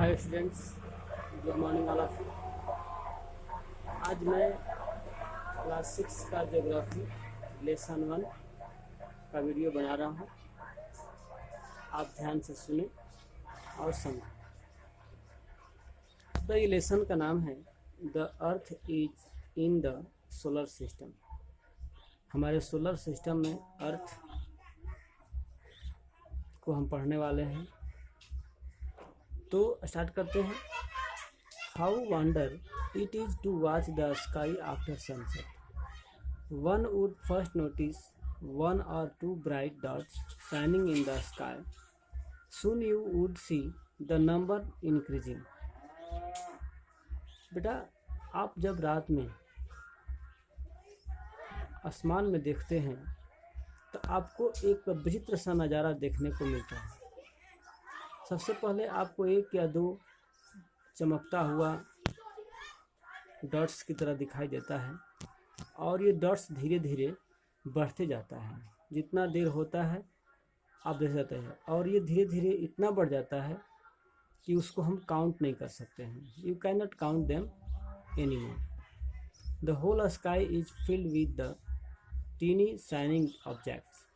Hi students, good morning all of you. आज मैं class 6 का ज्योग्राफी लेसन 1 का वीडियो बना रहा हूँ। आप ध्यान से सुने और समझें। तो ये लेसन का नाम है the earth is in the solar system. हमारे सोलर सिस्टम में अर्थ को हम पढ़ने वाले हैं। तो स्टार्ट करते हैं। How wonder it is to watch the sky after sunset. One would first notice one or two bright dots shining in the sky. Soon you would see the number increasing. बेटा, आप जब रात में आसमान में देखते हैं तो आपको एक विचित्र सा नज़ारा देखने को मिलता है। सबसे पहले आपको एक या दो चमकता हुआ डॉट्स की तरह दिखाई देता है और ये डॉट्स धीरे धीरे बढ़ते जाता है। जितना देर होता है आप देख सकते हैं और ये धीरे धीरे इतना बढ़ जाता है कि उसको हम काउंट नहीं कर सकते हैं। You can not count them anymore. The whole sky is filled with the tiny shining objects.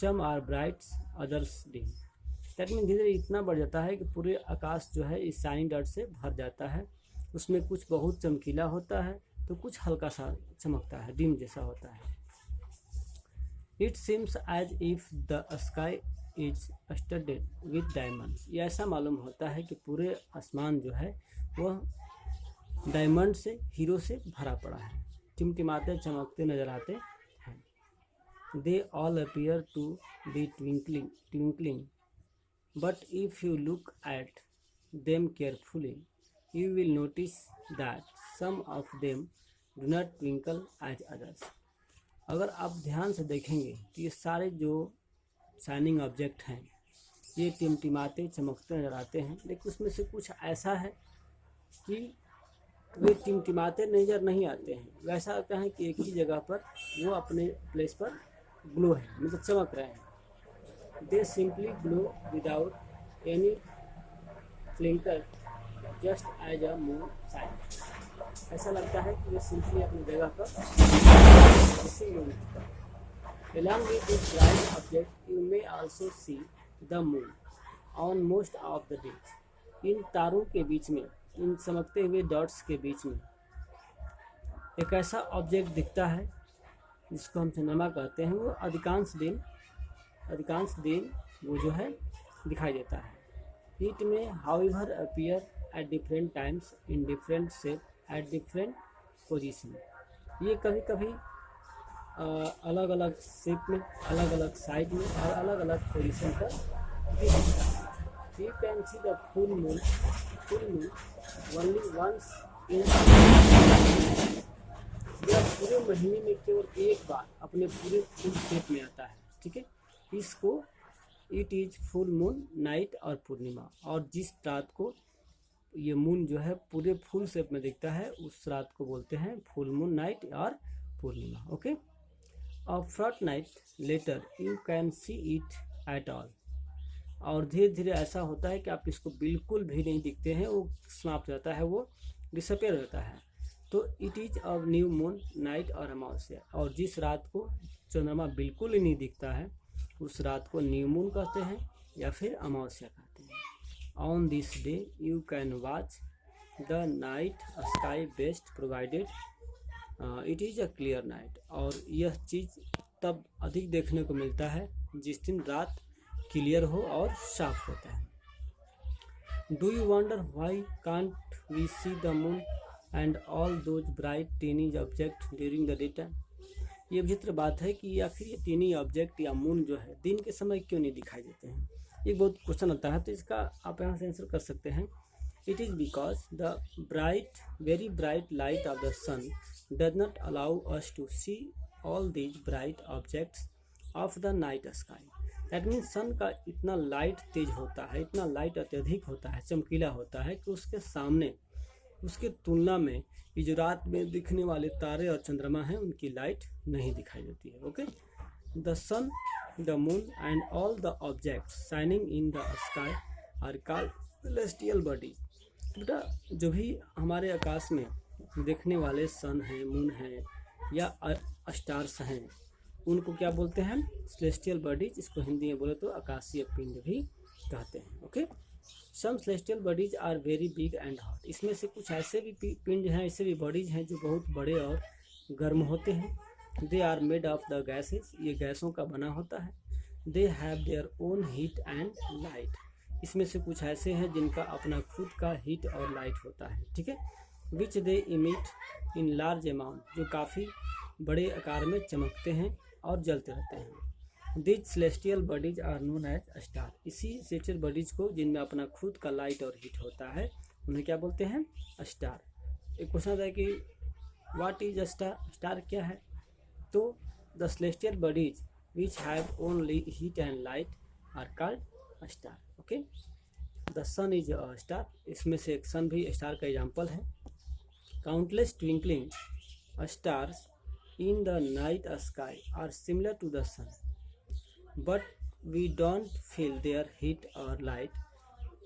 Some are brights, others dim. That mean धीरे धीरे इतना बढ़ जाता है कि पूरे आकाश जो है इस शाइनिंग डॉट से भर जाता है। उसमें कुछ बहुत चमकीला होता है तो कुछ हल्का सा चमकता है, डिम जैसा होता है। It seems as if the sky is studded with diamonds. ये ऐसा मालूम होता है कि पूरे आसमान जो है वह डायमंड से, हीरो से भरा पड़ा है, टिमटिमाते चमकते नजर आते हैं। They all appear to be twinkling, but if you look at them carefully, you will notice that some of them do not twinkle as others. अगर आप ध्यान से देखेंगे तो ये सारे जो शाइनिंग ऑब्जेक्ट हैं ये टिमटिमाते चमकते नजर आते हैं, लेकिन उसमें से कुछ ऐसा है कि वे टिमटिमाते नजर नहीं आते हैं। वैसा लगता है कि एक ही जगह पर वो अपने प्लेस पर ग्लो है, मतलब चमक रहे हैं। They simply glow without any flicker, just as a moon shine. ऐसा लगता है कि वे सिंपली अपनी जगह पर Along with this bright object, you may also see the moon on most of the days. इन तारों के बीच में, इन चमकते हुए डॉट्स के बीच में एक ऐसा ऑब्जेक्ट दिखता है जिसको हम चंद्रमा कहते हैं। वो अधिकांश दिन वो जो है दिखाई देता है। It may however appear at different times in different shape at different position. ये कभी कभी अलग अलग शेप में, अलग अलग साइज में और अलग अलग पोजीशन पर दिख सकता है। You can see the full moon only once in. यह पूरे महीने में केवल एक बार अपने पूरे फुल शेप में आता है, ठीक है। इसको it is full moon night और पूर्णिमा। और जिस रात को ये मून जो है पूरे फुल शेप में दिखता है उस रात को बोलते हैं फुल मून नाइट और पूर्णिमा। Okay. A fortnight later you can see it at all. और धीरे धीरे ऐसा होता है कि आप इसको बिल्कुल भी नहीं दिखते हैं, वो समाप्त हो जाता है, वो डिसअपेयर हो जाता है। तो it is a new moon night और अमावस्या। और जिस रात को चंद्रमा बिल्कुल ही नहीं दिखता है उस रात को न्यू मून कहते हैं या फिर अमावस्या कहते हैं। On this day you can watch the night sky best provided it is a clear night. और यह चीज़ तब अधिक देखने को मिलता है जिस दिन रात क्लियर हो और साफ होता है। Do you wonder why can't we see the moon and all those bright tiny object during the day time. ये विचित्र बात है कि आखिर ये टीनी ऑब्जेक्ट या मून जो है दिन के समय क्यों नहीं दिखाई देते हैं। ये बहुत क्वेश्चन आता है, तो इसका आप यहाँ से आंसर कर सकते हैं। It is because the very bright light of the sun does not allow us to see all these bright objects of the night sky. That means sun का इतना लाइट तेज होता है, इतना लाइट अत्यधिक होता है, चमकीला होता है कि उसके सामने, उसके तुलना में ये जो रात में दिखने वाले तारे और चंद्रमा हैं उनकी लाइट नहीं दिखाई देती है। Okay. The sun, the moon and all the objects shining in the sky are called celestial bodies, बेटा जो भी हमारे आकाश में देखने वाले सन हैं, मून हैं या स्टार्स हैं, उनको क्या बोलते हैं? Celestial bodies. इसको हिंदी में बोले तो आकाशीय पिंड भी कहते हैं। Okay, some celestial bodies are very big and hot. इसमें से कुछ ऐसे भी पिंड हैं, ऐसे भी बॉडीज हैं जो बहुत बड़े और गर्म होते हैं। They are made of the gases, ये गैसों का बना होता है। They have their own heat and light, इसमें से कुछ ऐसे हैं जिनका अपना खुद का हीट और लाइट होता है, ठीक है। विच दे इमिट इन लार्ज अमाउंट, जो काफ़ी बड़े आकार में चमकते हैं और जलते रहते हैं। These celestial bodies are known as star, इसी सेलेस्टियल बॉडीज को जिनमें अपना खुद का लाइट और हीट होता है उन्हें क्या बोलते हैं? स्टार। एक क्वेश्चन आता है कि व्हाट इज स्टार, स्टार क्या है? तो the celestial bodies which have only heat and light are called star. Okay, the sun is a star, इसमें से एक सन भी स्टार का एग्जाम्पल है। Countless twinkling stars in the night sky are similar to the sun, but we don't feel their heat or light,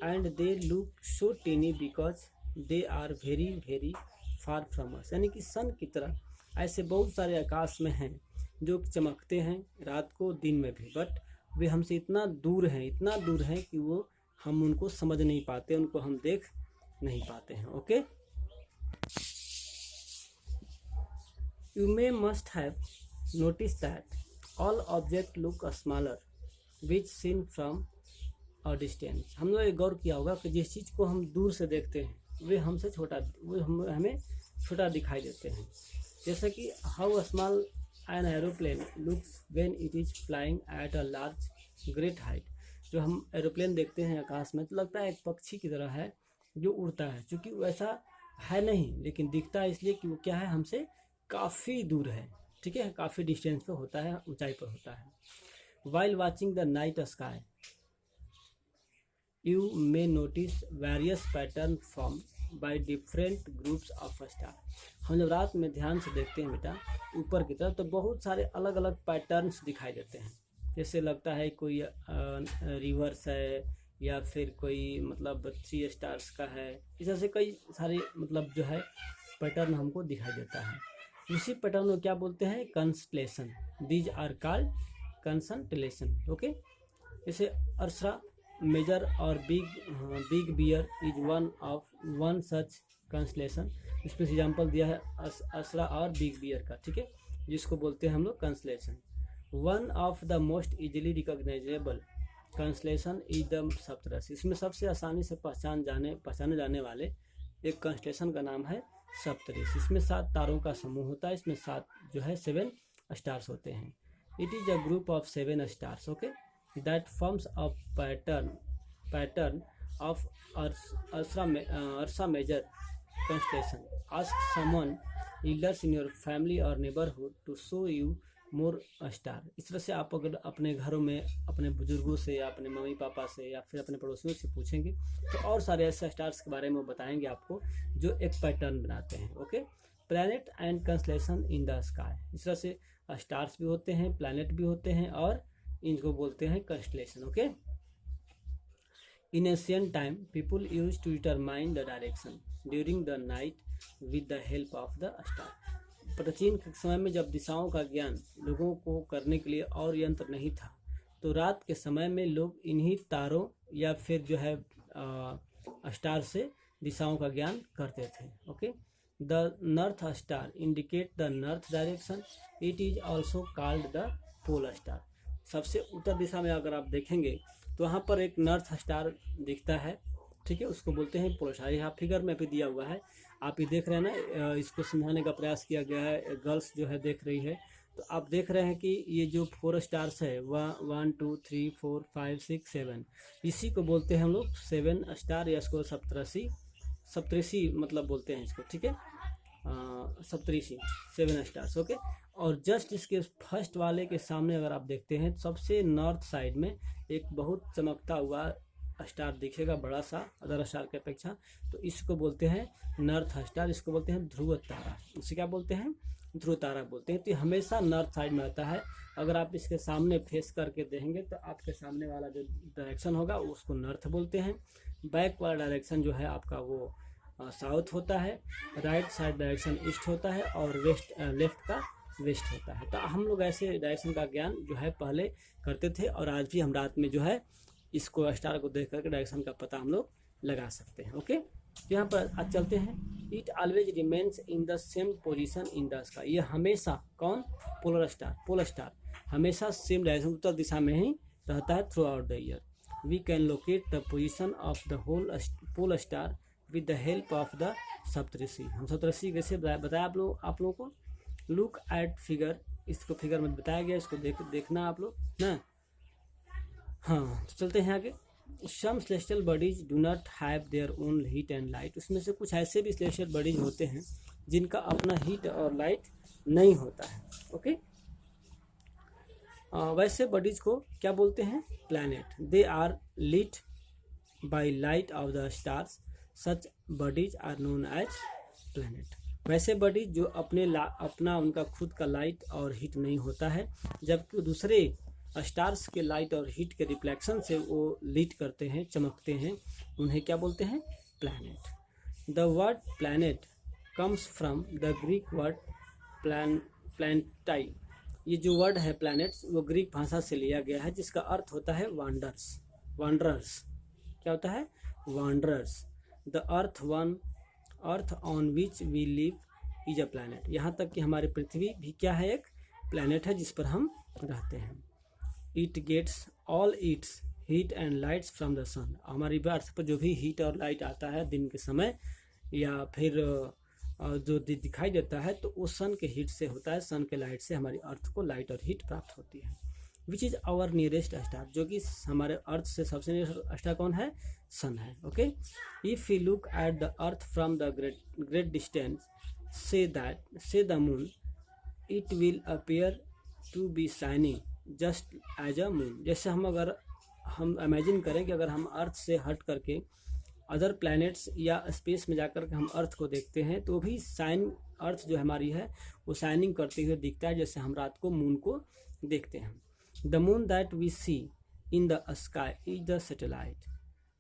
and they look so teeny because they are very very far from us। यानी कि सन की तरह ऐसे बहुत सारे आकाश में हैं जो चमकते हैं रात को दिन में भी, बट वे हमसे इतना दूर हैं कि वो हम उनको समझ नहीं पाते, उनको हम देख नहीं पाते हैं। Okay, You must have noticed that all objects look smaller which seen from a distance। हम लोग गौर किया होगा कि जिस चीज़ को हम दूर से देखते हैं वे हमसे छोटा, हमें छोटा दिखाई देते हैं। जैसे कि how small an aeroplane looks when it is flying at a large great height. जो हम एरोप्लेन देखते हैं आकाश में तो लगता है एक पक्षी की तरह है जो उड़ता है, क्योंकि वैसा है नहीं, लेकिन दिखता है इसलिए कि वो क्या है, हमसे काफ़ी दूर है, ठीक है, काफ़ी डिस्टेंस पे होता है, ऊंचाई पर होता है। While watching the night sky you may notice various pattern form by different groups of star. हम जब रात में ध्यान से देखते हैं बेटा ऊपर की तरफ तो बहुत सारे अलग अलग पैटर्न्स दिखाई देते हैं। जैसे लगता है कोई रिवर्स है या फिर कोई मतलब 3 स्टार्स का है, इस तरह से कई सारे मतलब जो है पैटर्न हमको दिखाई देता है। इसी पैटर्न को क्या बोलते हैं? Constellation. These are called constellation. Okay, जैसे अर्सा मेजर और Big Bear is one such constellation. इसमें एग्जाम्पल दिया है अर्सा और बिग बियर का, ठीक है, जिसको बोलते हैं हम लोग constellation. One of the most easily recognisable constellation is the Saptarishi. इसमें सबसे आसानी से पहचाने जाने वाले एक कंस्टलेशन का नाम है सप्तऋषि। इसमें 7 तारों का समूह होता है, इसमें 7 जो है 7 स्टार्स होते हैं। It is a group of 7 stars, okay, that forms a pattern of Ursa Major constellation. Ask someone elders in your family or neighborhood to show you more star. इस तरह से आप अगर अपने घरों में अपने बुजुर्गों से या अपने मम्मी पापा से या फिर अपने पड़ोसियों से पूछेंगे तो और सारे ऐसे स्टार्स के बारे में बताएंगे आपको जो एक पैटर्न बनाते हैं। Okay, planet and constellation in the sky. इस तरह से स्टार्स भी होते हैं, प्लैनेट भी होते हैं और इनको बोलते हैं constellation. Okay, in ancient time people use to determine the direction during the night with the help of the star. प्राचीन समय में जब दिशाओं का ज्ञान लोगों को करने के लिए और यंत्र नहीं था तो रात के समय में लोग इन्हीं तारों या फिर जो है स्टार से दिशाओं का ज्ञान करते थे। Okay, the north star indicate the north direction, it is also called the pole star. सबसे उत्तर दिशा में अगर आप देखेंगे तो वहाँ पर एक नॉर्थ स्टार दिखता है, ठीक है, उसको बोलते हैं पोल स्टार। यहाँ फिगर में भी दिया हुआ है, आप ये देख रहे हैं ना, इसको समझाने का प्रयास किया गया है, गर्ल्स जो है देख रही है, तो आप देख रहे हैं कि ये जो 4 स्टार्स है 1 2 3 4 5 6 7, इसी को बोलते हैं हम लोग 7 स्टार या इसको सप्तऋषि मतलब बोलते हैं इसको, ठीक है, सप्तऋषि 7 स्टार्स। ओके, और जस्ट इसके फर्स्ट वाले के सामने अगर आप देखते हैं सबसे नॉर्थ साइड में एक बहुत चमकता हुआ स्टार दिखेगा, बड़ा सा अदर स्टार की अपेक्षा, तो इसको बोलते हैं नॉर्थ स्टार, इसको बोलते हैं ध्रुव तारा। इसे क्या बोलते हैं? ध्रुव तारा बोलते हैं। तो ये हमेशा नॉर्थ साइड में रहता है। अगर आप इसके सामने फेस करके देखेंगे तो आपके सामने वाला जो डायरेक्शन होगा उसको नॉर्थ बोलते हैं, बैक वाला डायरेक्शन जो है आपका वो साउथ होता है, राइट साइड डायरेक्शन ईस्ट होता है और लेफ्ट का वेस्ट होता है। तो हम लोग ऐसे डायरेक्शन का ज्ञान जो है पहले करते थे और आज भी हम रात में जो है इसको स्टार को देख करके डायरेक्शन का पता हम लोग लगा सकते हैं। ओके, तो यहाँ पर आज चलते हैं। It always remains in the same position in the sky. ये हमेशा कौन? पोलर स्टार हमेशा सेम डायरेक्शन उत्तर दिशा में ही रहता है throughout the year. We can locate the position of the whole polar star with the help of the Saptarishi. हम सप्तऋषि कैसे बताया आप लोगों को? लुक एट फिगर, इसको फिगर में बताया गया, इसको देखना आप लोग ना। हाँ, तो चलते हैं आगे। Some celestial bodies do not have their own heat and light. उसमें से कुछ ऐसे भी सेलेस्टियल बॉडीज होते हैं जिनका अपना हीट और लाइट नहीं होता है। ओके, वैसे बॉडीज को क्या बोलते हैं? Planet. They are lit by light of the stars, such bodies are known as planet. वैसे बॉडीज जो अपना उनका खुद का लाइट और हीट नहीं होता है, जबकि दूसरे स्टार्स के लाइट और हीट के रिफ्लेक्शन से वो लीट करते हैं, चमकते हैं, उन्हें क्या बोलते हैं? Planet. The word planet comes from the Greek word planetai. ये जो वर्ड है प्लैनेट्स, वो ग्रीक भाषा से लिया गया है, जिसका अर्थ होता है वांडरर्स। क्या होता है? Wanderers. The earth on which we live is a planet. यहाँ तक कि हमारी पृथ्वी भी क्या है? एक प्लैनेट है जिस पर हम रहते हैं। It gets all its heat and lights from the sun. हमारी अर्थ पर जो भी हीट और लाइट आता है दिन के समय या फिर जो दिखाई देता है, तो वो सन के हीट से होता है, सन के लाइट से हमारी अर्थ को लाइट और हीट प्राप्त होती है। Which is our nearest star, जो कि हमारे अर्थ से सबसे नियरेस्ट स्टार कौन है? सन है। Okay, if you look at the earth from the great distance, say the moon, it will appear to be shining just as a moon. जैसे हम इमेजिन करें कि अगर हम अर्थ से हट करके अदर प्लैनेट्स या स्पेस में जाकर के हम अर्थ को देखते हैं, तो भी अर्थ जो हमारी है वो शाइनिंग करते हुए दिखता है, जैसे हम रात को मून को देखते हैं। The moon that we see in the sky is the satellite.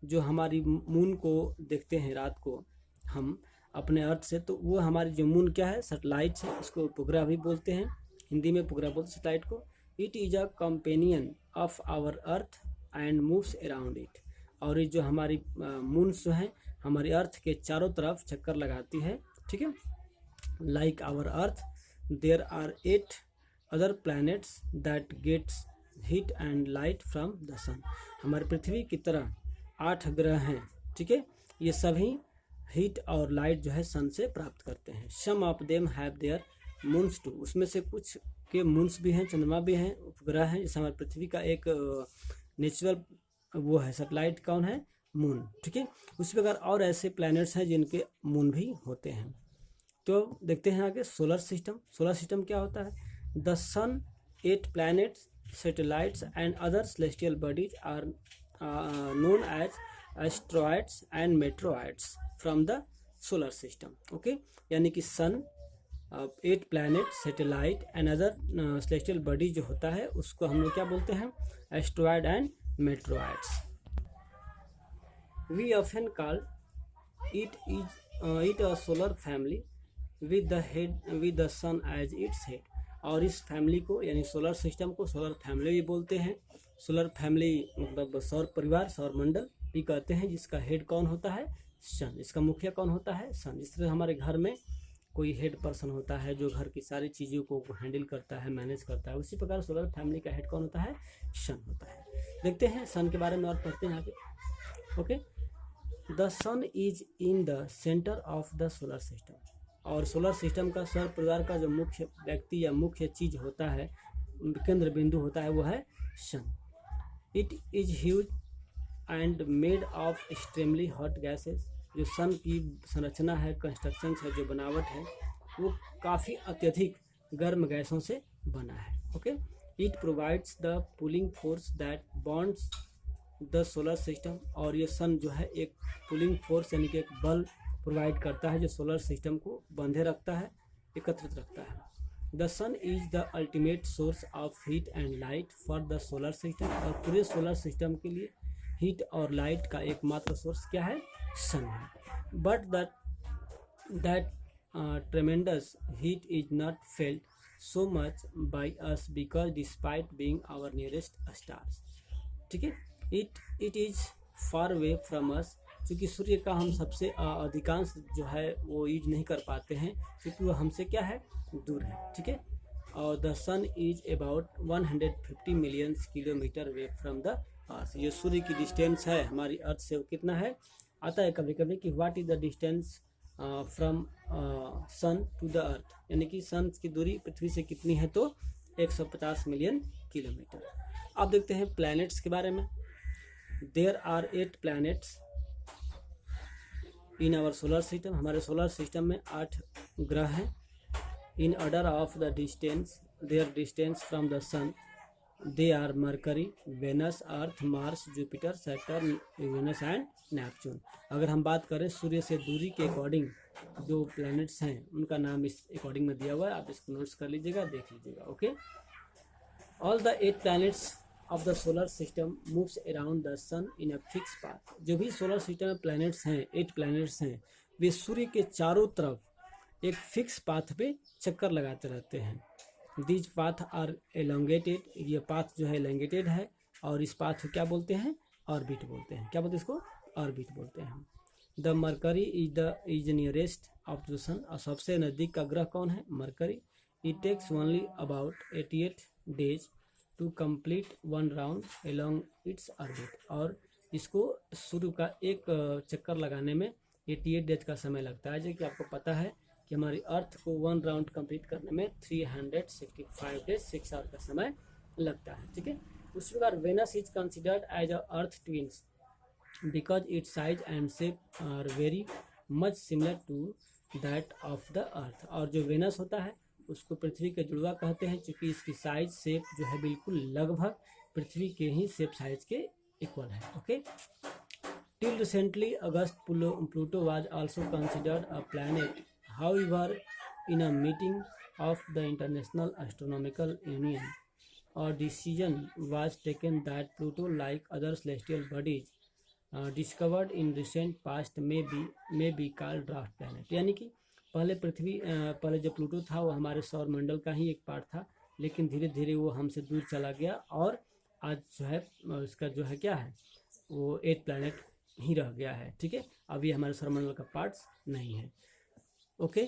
जो हमारी मून को देखते हैं रात को हम अपने अर्थ से, तो वो हमारी जो मून क्या है? सैटेलाइट है। उसको उपग्रह भी बोलते हैं, हिंदी में उपग्रह बोलते हैं सैटेलाइट को। It is a companion of our earth and moves around it. और ये जो हमारी मून जो है हमारी अर्थ के चारों तरफ चक्कर लगाती है, ठीक है। Like our earth there are 8 other planets that gets heat and light from the sun. हमारी पृथ्वी की तरह 8 ग्रह हैं, ठीक है। ये सभी हीट और लाइट जो है सन से प्राप्त करते हैं। Some of them have their moons too. उसमें से कुछ के मून्स भी हैं, चंद्रमा भी हैं, उपग्रह हैं। जैसे हमारी पृथ्वी का एक नेचुरल वो है सैटेलाइट, कौन है? मून, ठीक है। उसी प्रकार और ऐसे प्लैनेट्स हैं जिनके मून भी होते हैं। तो देखते हैं आगे सोलर सिस्टम। सोलर सिस्टम क्या होता है? The sun, 8 planets, satellites and other celestial bodies are known as asteroids and meteoroids from the solar system. Okay, यानी कि sun, 8 planet, satellite and other celestial body जो होता है उसको हम लोग क्या बोलते हैं? Asteroid and meteoroids. We often call it a solar family with the sun as its head. और इस फैमिली को यानी सोलर सिस्टम को सोलर फैमिली भी बोलते हैं। सोलर फैमिली मतलब सौर परिवार, सौर मंडल भी कहते हैं, जिसका हेड कौन होता है? सन। इसका मुखिया कौन होता है? सन। जिस तरह हमारे घर में कोई हेड पर्सन होता है जो घर की सारी चीज़ों को हैंडल करता है, मैनेज करता है, उसी प्रकार सोलर फैमिली का हेड कौन होता है? सन होता है। देखते हैं सन के बारे में और पढ़ते हैं आगे। Okay, the sun is in the centre of the solar system. और सोलर सिस्टम का सौर परिवार का जो मुख्य व्यक्ति या मुख्य चीज़ होता है, केंद्र बिंदु होता है, वो है sun. It is huge and made of extremely hot gases. जो सन की संरचना है, कंस्ट्रक्शन है, जो बनावट है, वो काफ़ी अत्यधिक गर्म गैसों से बना है। Okay, it provides the pulling force that bonds the solar system. और ये सन जो है एक पुलिंग फोर्स यानी कि एक बल प्रोवाइड करता है जो सोलर सिस्टम को बांधे रखता है, एकत्रित रखता है। The sun is the ultimate source of heat and light for the solar system. और पूरे सोलर सिस्टम के लिए हीट और लाइट का एकमात्र सोर्स क्या है? सन है। But that tremendous heat is not felt so much by us because despite being our nearest stars. ठीक है, it is far away from us, क्योंकि सूर्य का हम सबसे अधिकांश जो है वो यूज नहीं कर पाते हैं, क्योंकि वो हमसे क्या है? दूर है। ठीक है, और the sun is about 150 million kilometre away from the earth. जो सूर्य की डिस्टेंस है हमारी अर्थ से वो कितना है? आता है कभी कभी कि what is the distance from sun to the earth, यानी कि सन की दूरी पृथ्वी से कितनी है? तो 150 मिलियन किलोमीटर। अब देखते हैं प्लैनेट्स के बारे में। There are 8 planets in our solar system. हमारे सोलर सिस्टम में 8 ग्रह हैं। In order of the distance, their distance from the sun, they are Mercury, Venus, Earth, Mars, Jupiter, Saturn, Uranus and Neptune. अगर हम बात करें सूर्य से दूरी के अकॉर्डिंग जो प्लैनेट्स हैं उनका नाम इस अकॉर्डिंग में दिया हुआ है, आप इसको नोट्स कर लीजिएगा, देख लीजिएगा। Okay, all the 8 planets of the solar system moves around the sun in a fix path. जो भी सोलर सिस्टम में प्लैनेट्स हैं, 8 प्लैनेट्स हैं, वे सूर्य के चारों तरफ एक फिक्स पाथ पे चक्कर लगाते रहते हैं। दीज पाथ आर एलोंगेटेड, ये पाथ जो है एलोंगेटेड है, और इस पाथ को क्या बोलते हैं? ऑर्बिट बोलते हैं। क्या बोलते हैं इसको? ऑर्बिट बोलते हैं। The Mercury is nearest of the sun, और सबसे नज़दीक का ग्रह कौन है? Mercury. It takes only about 88 days to complete 1 round along its orbit, और इसको सूर्य का एक चक्कर लगाने में 88 डेज का समय लगता है। जो कि आपको पता है कि हमारी अर्थ को 1 राउंड कंप्लीट करने में 365 डेज 6 आवर का समय लगता है। ठीक है, उसी प्रकार Venus is considered as a earth twins because its size and shape are very much similar to that of the earth. और जो वेनस होता है उसको पृथ्वी के जुड़वा कहते हैं, क्योंकि इसकी साइज शेप जो है बिल्कुल लगभग पृथ्वी के ही शेप साइज के इक्वल है। Okay, till recently August Pluto was also considered a planet. However, in a meeting of the International Astronomical Union, a decision was taken that Pluto, like other celestial bodies discovered in recent past, may be called dwarf planet। यानी कि पहले जो Pluto था वो हमारे सौर मंडल का ही एक पार्ट था, लेकिन धीरे धीरे वो हमसे दूर चला गया, और आज जो है उसका जो है क्या है? वो 8 प्लैनेट ही रह गया है। ठीक है, अभी हमारे सौर मंडल का पार्ट्स नहीं है। ओके,